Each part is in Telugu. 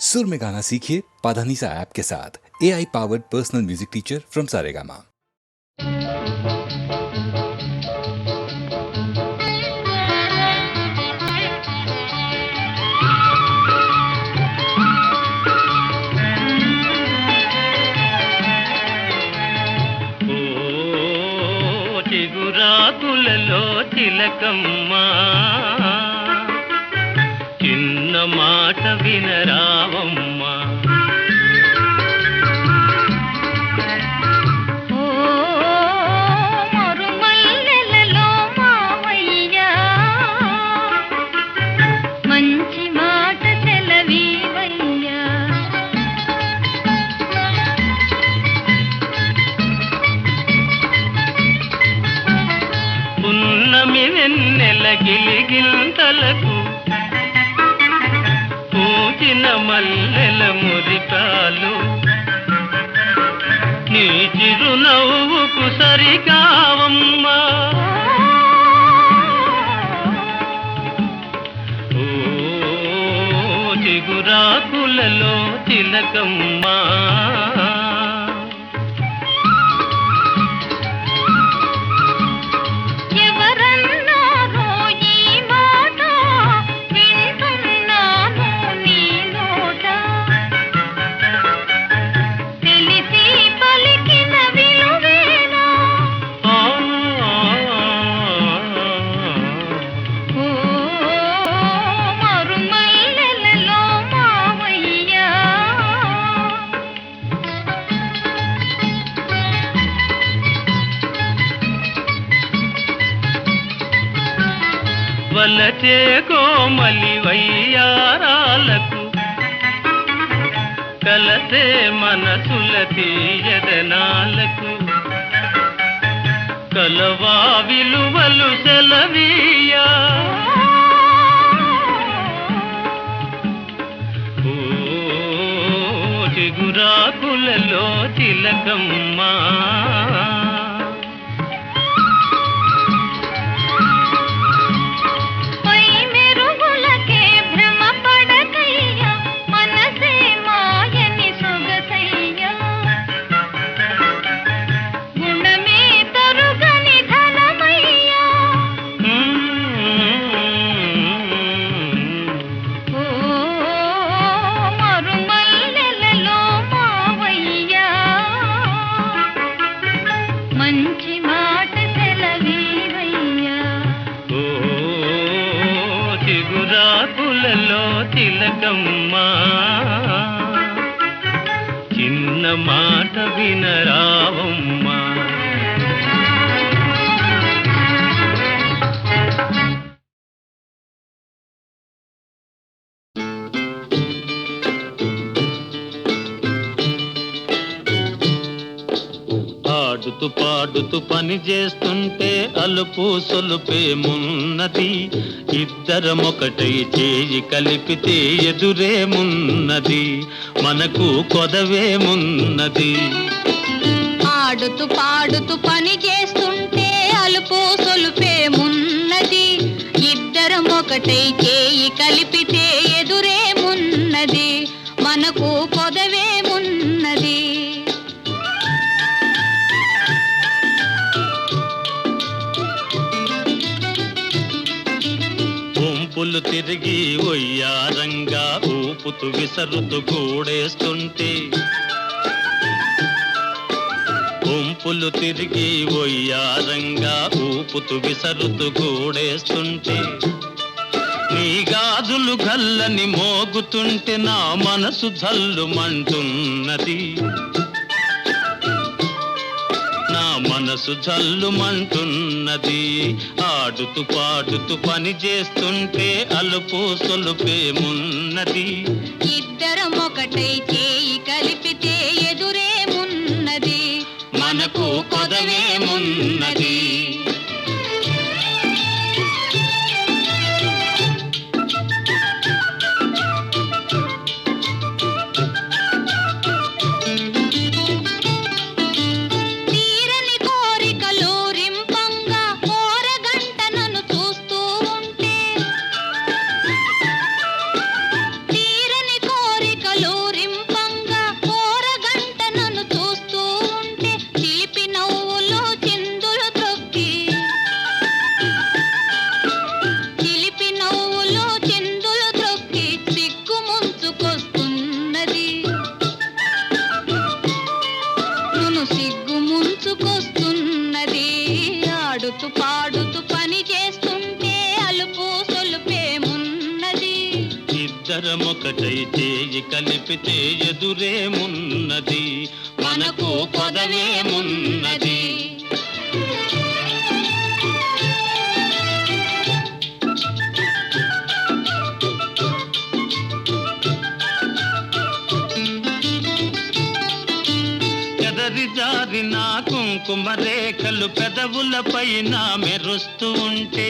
सुर में गाना सीखिए पाधानीसा ऐप के साथ। AI powered personal music teacher from Saregama. చిగురాకులలో చిలకమ్మ చిన్న మాట వినరావమ్మ. మరుమల్లెలలో మావయ్య మంచి మాట సెలవీవయ్యా. పున్నమి వెన్నెల గిలిగింతలకు పూచిన మల్లెల మురికాలు నీ చిరునవ్వుకు సరికావమ్మా. ఓ చిగురాకులలో చిలకమ్మా. వలచే కోమలి వయ్యారాలకు కలసే మనసుల తీయదనాలకు కలవా విలువలు సెలవీయా. ఓ చిగురాకులలో చిలకమ్మా. చిగురాకులలో తిలకమ్మా చిన్న మాట వినరావమ్మా. ఆడుతూ పాడుతూ పని చేస్తుంటే అలుపు సొలుపేమున్నది. ఇద్దరమొకటై చేయి కలిపితే ఎదురేమున్నది, మనకు కొదవేమున్నది. ఆడుతూ పాడుతూ పని చేస్తుంటే అలుపు సొలుపేమున్నది. ఇద్దరం ఒకటై చేయి కలిపితే ఎదురేమున్నది, మనకు కొదవేమున్నది. వంపులు తిరిగి ఒయ్యారంగా ఊపుతూ విసరుతూ కూడేస్తుంటే, వంపులు తిరిగి ఒయ్యారంగా ఊపుతూ విసరుతూ కూడేస్తుంటే, నీ గాజులు గల్లని మోగుతుంటే నా మనసు జల్లుమంటున్నది, నా మనసు జల్లుమంటున్నది. ఆడుతూ పాడుతూ పని చేస్తుంటే అలుపు సొలుపేమున్నది. ఇద్దరం ఒకటై చేయి కలిపితే ఎదురేమున్నది, మనకు కొదవేమున్నది. తీర ఇద్దరమొకటై చేయి కలిపితే ఎదురేమున్నది, మనకు కొదవేమున్నది. జారిన కుంకుమ రేఖలు పెదవుల పైన మెరుస్తూ ఉంటే,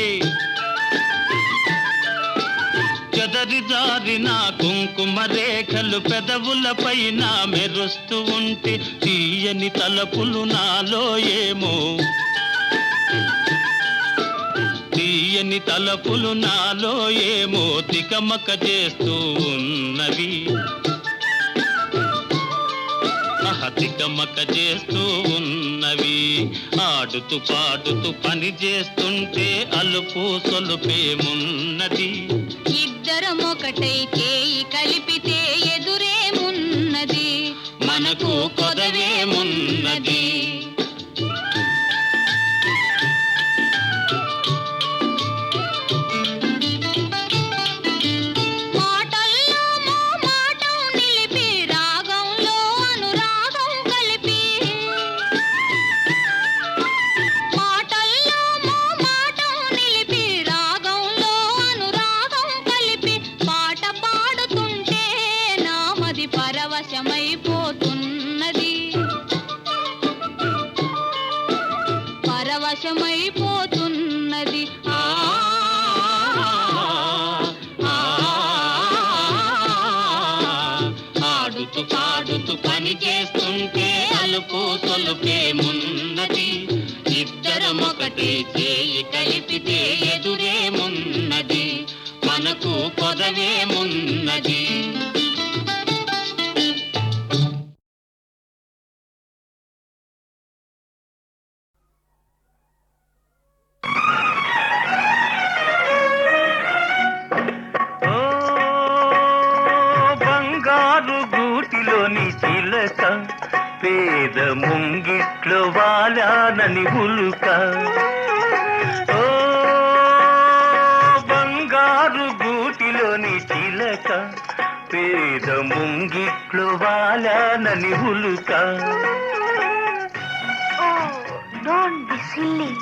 చెదరి జారిన కుంకుమ రేఖలు పెదవుల పైన మెరుస్తూ ఉంటే, తీయని తలపులు నాలో ఏమో, తీయని తలపులు నాలో ఏమో తికమక చేస్తూ ఉన్నవి, తికమక చేస్తూ ఉన్నవి. ఆడుతూ పాడుతూ పని చేస్తుంటే అలుపు సొలుపేమున్నది, ఇద్దరమొకటై చేయి కలిపితే ఎదురేమున్నది, మనకు కొదవేమున్నది. పరవశమైపోతున్నది. ఆడుతూ పాడుతూ పని చేస్తుంటే అలుపు సొలుపేమున్నది, ఇద్దరమొకటే చేయి కలిపితే ఎదురేమున్నది, మనకు కొదవేమున్నది. చిలక పేద ముంగిట్లో వాలానని ఉలుక, ఓ బంగారు గూటిలోని చిలక పేద ముంగిట్లో వాలానని ఉలుక. Don't be silly.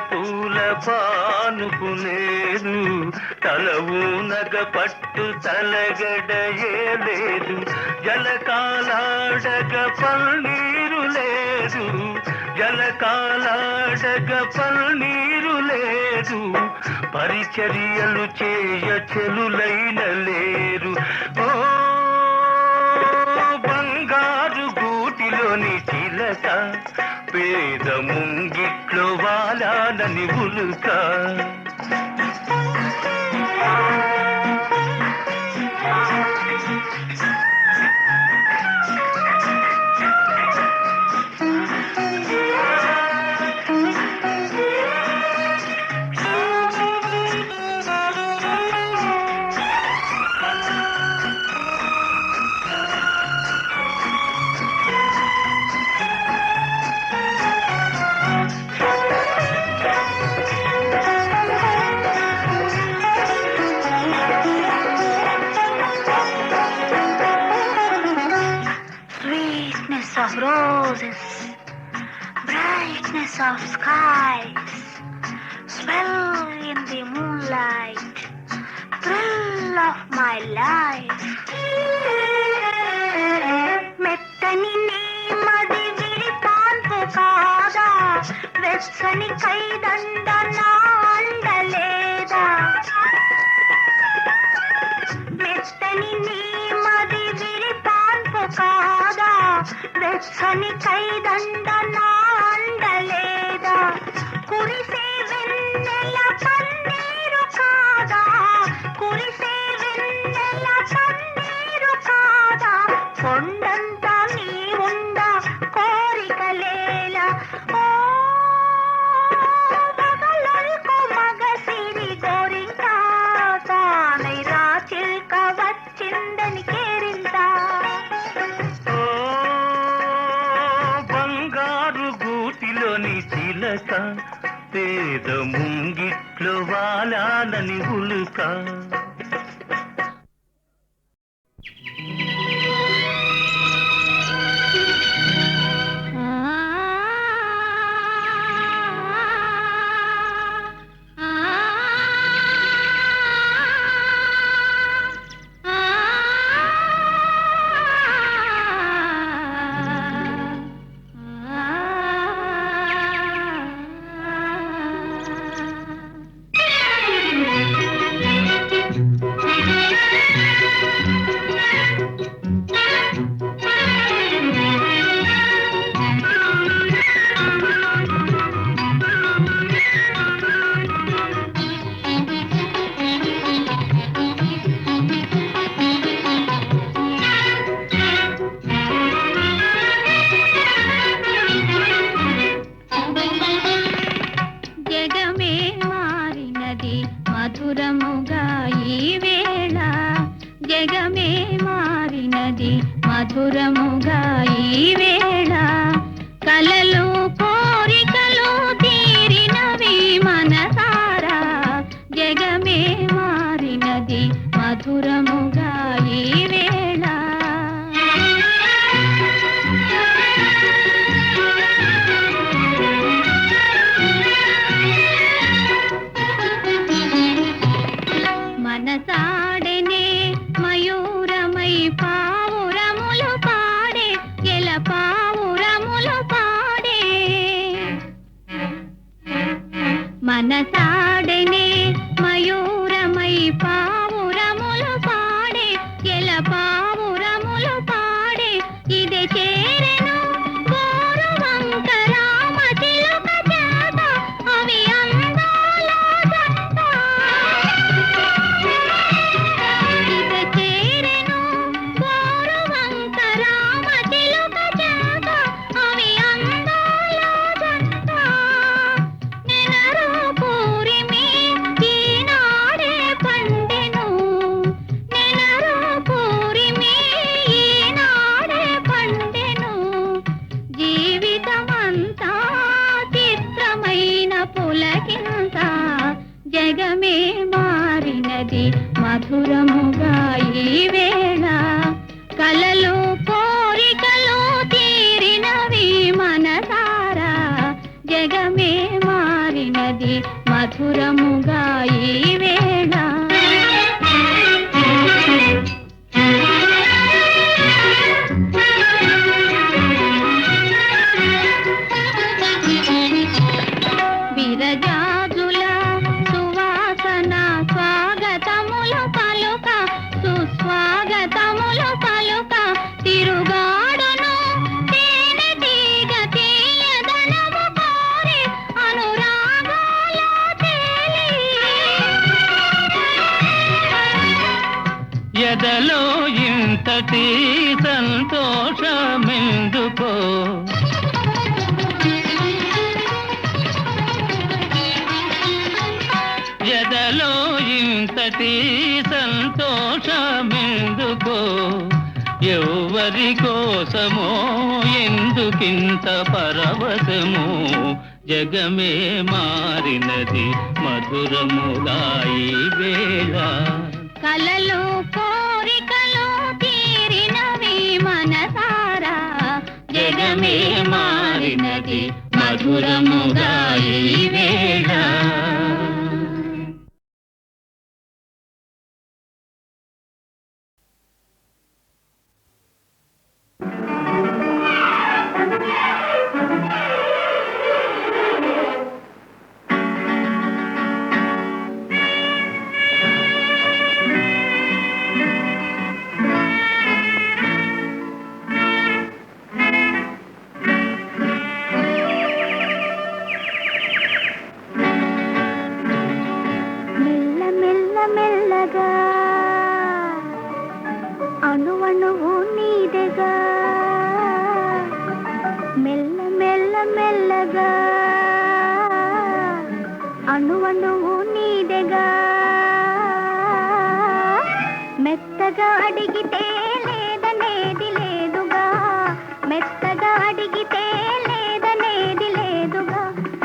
పూల పానుకునేదు తలవునగ పట్టు తలగడయే లేదు, జలకాలాడగ పల్నీరు లేదు, జలకాలాడగ పల్నీరు లేదు, పరిచర్యలు చేయ చెలులైన లేరు. ఓ బంగారు గూటిలోని చిలక పేద ముంగిట్లో వాలానని ఉలుక. Of roses, brightness of skies, swell in the moonlight, thrill of my life. మెత్తని నీమది విరిపాన్పు కాదా, వెచ్చని కైదండ నా అండలేదా, మెత్తని నీమది విరిపాన్పు కాదా, వెచ్చని కైదండ నా అండలేదా కురిసే వెన్నెల పన్నీరు కాదా కురిసే వెన్నెల పన్నీరు కాదా కొండంతా నీ ఉండ కోరికలేలా ఓ మగలకు మగ సిరి గోరింకా తానై రా చిల్క వచ్చిందని కేరింతా ఓ బంగారు గూటిలోని చిలక పేద ముంగిట్లో వాలాలని ఉలుక జగమే మారినది మధురముగా ఈ వేళ జగమే మారినది మధురముగా ఈ వేళ కలలు కోరికలు తీరినవి మనసారా జగమే మారినది మధురముగా ఈ వేళ మనసాడెనే మయూరమై పావురములు పాడే ఎల పావురములు పాడే మనసాడెనే మయూరమై పావురములు పాడే ఎల పావురములు పాడే ఇది చేరెను గోరువంక రామ చిలుక చేత అవి అందాల జంట ఇది చేరెను గోరువంక రామ చిలుక చేత అవి అందాల జంట నెనరు పూరిమి ఈనాడే పండెను నెనరు పూరిమి ఈనాడే పండెను జీవితమంతా చిత్రమైన పులకింత జగమే మారినది మధురముగా ఈ వేళ కలలు కోరికలు తీరినవి మనసారా జగమే మారినది మధురముగా ఈ వేళ విరజాజుల సువాసన స్వాగతములు పలుక సుస్వాగతములు పలుక తిరుగాడును తేనె తీగ తీయదనము కోరి అనురాగాల తేలి ఎదలో ఇంతటి సంతోషమెందుకో ఎదలో ఇంతటి సంతోషమెందుకో ఎవరి కోసమో ఎందుకింత పరవశమో జగమే మారినది మధురముగా ఈ వేళ కలలు కోరికలు తీరినవి మనసారా జగమే మారినది మధురముగా ఈ వేళ మెల్లగా అణువణువు నీదెగా మెత్తగా అడిగితే లేదనేది లేదుగా మెత్తగా అడిగితే లేదనేది లేదుగా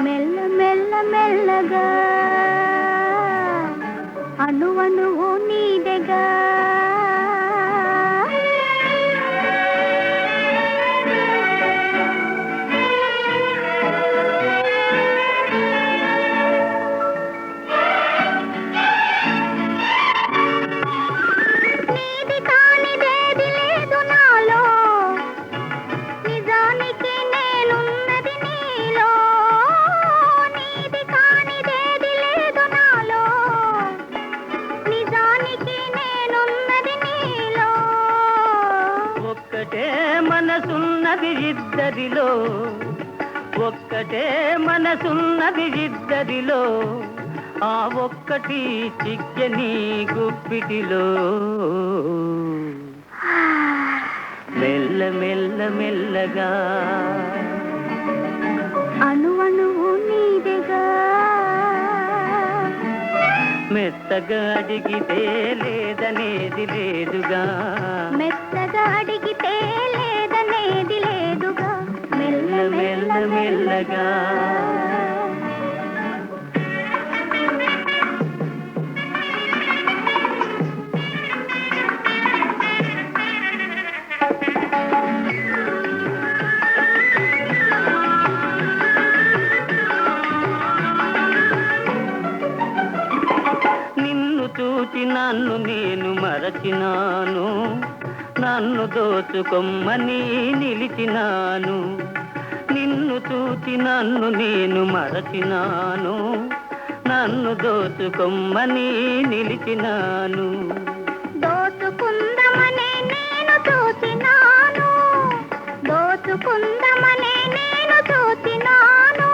మెల్ల మెల్ల మెల్లగా అణువణువు నీదెగా నీది కానిదేది లేదు నాలో నిజానికి నేనున్నది నీలో నీది కానిదేది లేదు నాలో నిజానికి నేనున్నది నీలో ఒక్కటే మనసున్నది ఇద్దరిలో ఒక్కటే మనసున్నది ఇద్దరిలో ఆ ఒక్కటి చిక్కని గుప్పిటిలో మెల్ల మెల్ల మెల్లగా అణువణువు నీదెగా మెత్తగా అడిగితే లేదనేది లేదుగా మెత్తగా అడిగితే లేదనేది లేదుగా మెల్ల మెల్ల మెల్లగా నిన్ను చూచి నన్ను నేను మరచినాను నన్ను దోచుకొమ్మని నిలిచినాను నిన్ను చూచి నన్ను నేను మరచినాను నన్ను దోచుకొమ్మని నిలిచినాను దోచుకుందమనే నేను చూచినాను దోచుకుందమనే నేను చూచినాను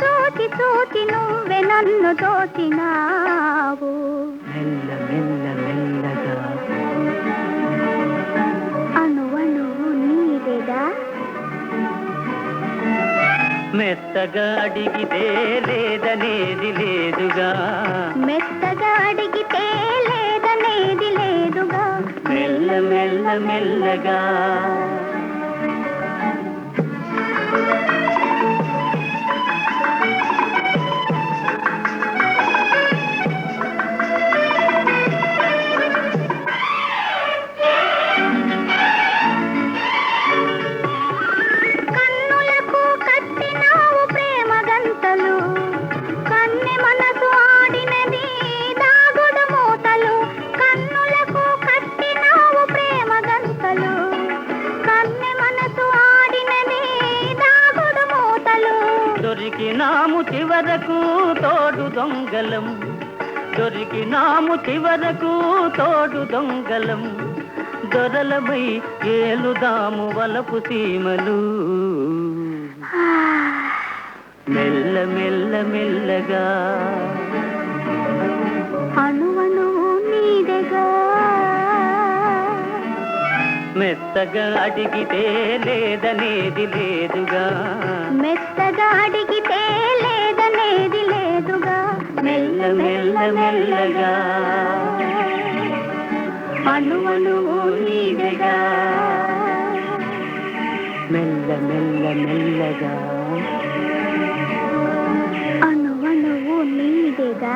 చూచి చూచి నువ్వే నన్ను దోచినావు మెల్ల మెల్ల మెల్లగా అణువణువు నీదెగా మెత్తగా అడిగితే లేదనేది లేదుగా మెత్తగా అడిగితే లేదనేది లేదుగా మెల్ల మెల్ల మెల్లగా కన్నులకు కట్టినావు ప్రేమ గంతలు కన్నె మనసు ఆడినది దాగుడు మూతలు కన్నులకు కట్టినావు ప్రేమ గంతలు కన్నె మనసు ఆడినది దాగుడు మూతలు దొరికినాము చివరకు తోడు దొంగలం దొరికినాము చివరకు తోడు దొంగలం దొరలమై ఏలుదాము వలపు సీమలు మెల్ల మెల్ల మెల్లగా అణువణువు నీదెగా మెత్తగా అడిగితే లేదనేది లేదుగా మెత్తగా అడిగితే లేదనేది లేదుగా మెల్ల మెల్ల మెల్లగా అణువణువు నీదెగా మెల్ల మెల్ల మెల్లగా అణువణువు నీదెగా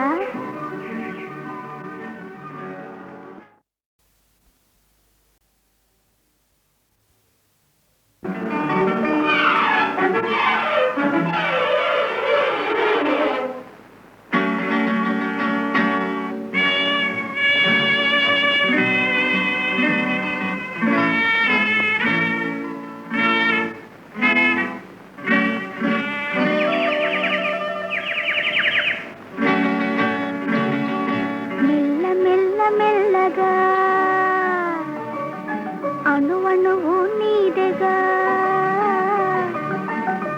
మెల్ల మెల్ల మెల్లగా అణువణువు నీదెగా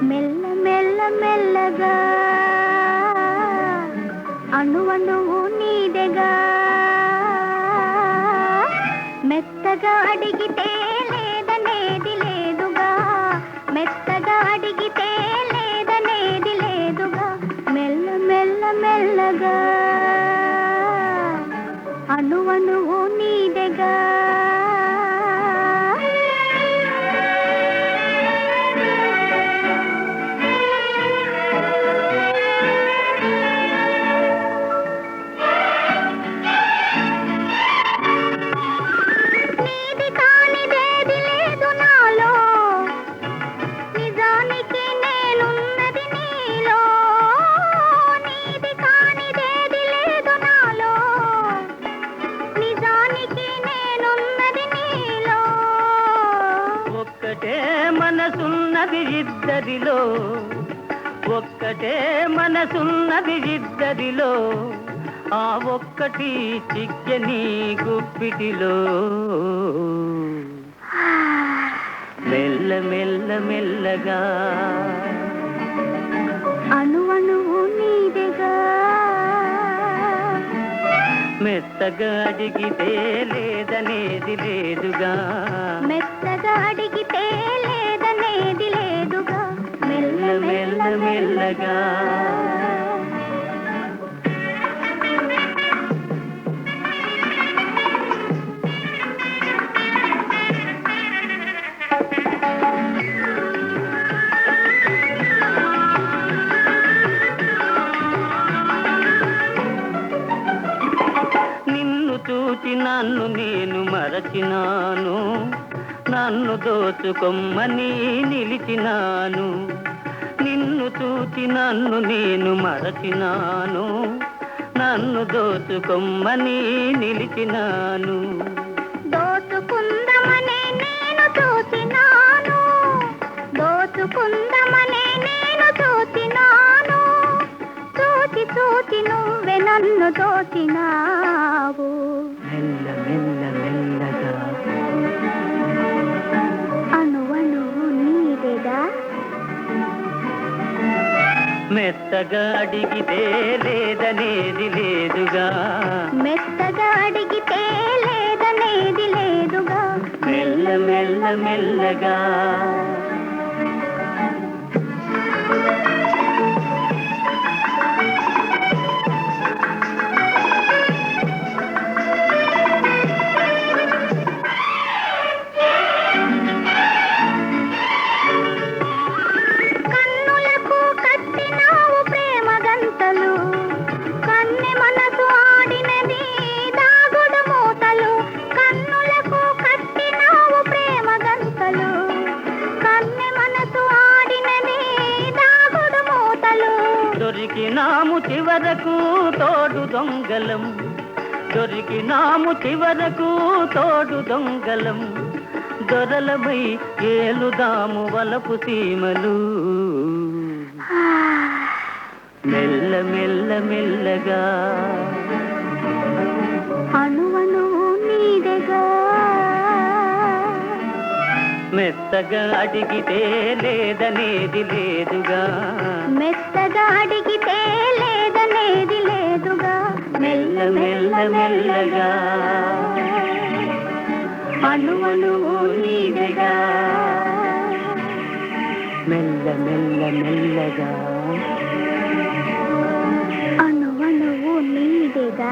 మెల్ల మెల్ల మెల్లగా అణువణువు నీదెగా మెత్తగా అడిగితే లేదనేది లేదుగా మెత్తగా అడిగితే అణువణువు నీదెగా నీది కానిదేది లేదు నాలో నిజానికి నేనున్నది నీలో నీది కానిదేది లేదు నాలో నిజానికి నేనున్నది నీలో ఒక్కటే మనసున్నది ఇద్దరిలో ఒక్కటే మనసున్నది ఇద్దరిలో ఆ ఒక్కటి చిక్కని గుప్పిటిలో మెల్ల మెల్ల మెల్లగా అణువణువు నీదెగా మెత్తగా అడిగితే లేదనేది లేదుగా మెత్తగా అడిగితే లేదనేది లేదుగా మెల్ల మెల్ల మెల్లగా నిన్ను చూచి నన్ను నేను మరచినాను నన్ను దోచుకొమ్మని నిలిచినాను నిన్ను చూచి నన్ను నేను మరచినాను నన్ను దోచుకొమ్మని నిలిచినాను దోచుకుందమనే నేను చూసినాను దోచుకుందమనే నేను చూసినాను చూచి చూచి నువ్వే నన్ను దోచినావు మెల్ల మెల్ల మెల్లగా అణువణువు నీదెగా మెత్తగా అడిగితే లేదనేది లేదుగా మెత్తగా అడిగితే లేదనేది లేదుగా మెల్ల మెల్ల మెల్లగా కన్నులకు కట్టినావు ప్రేమ గంతలు కన్నె మనసు ఆడినది దాగుడు మూతలు కన్నులకు కట్టినావు ప్రేమ గంతలు కన్నె మనసు ఆడినది దాగుడు మూతలు దొరికినాము చివరకు తోడు దొంగలం దొరికినాము చివరకు తోడు దొంగలం దొరలమై ఏలుదాము వలపు సీమలు మెల్ల మెల్ల మెల్లగా అణువణువు నీదెగా మెత్తగా అడిగితే లేదనేది లేదుగా మెత్తగా అడిగితే లేదనేది లేదుగా మెల్ల మెల్ల మెల్లగా అణువణువు నీదెగా మెల్ల మెల్ల మెల్లగా అణువణువు నీదెగా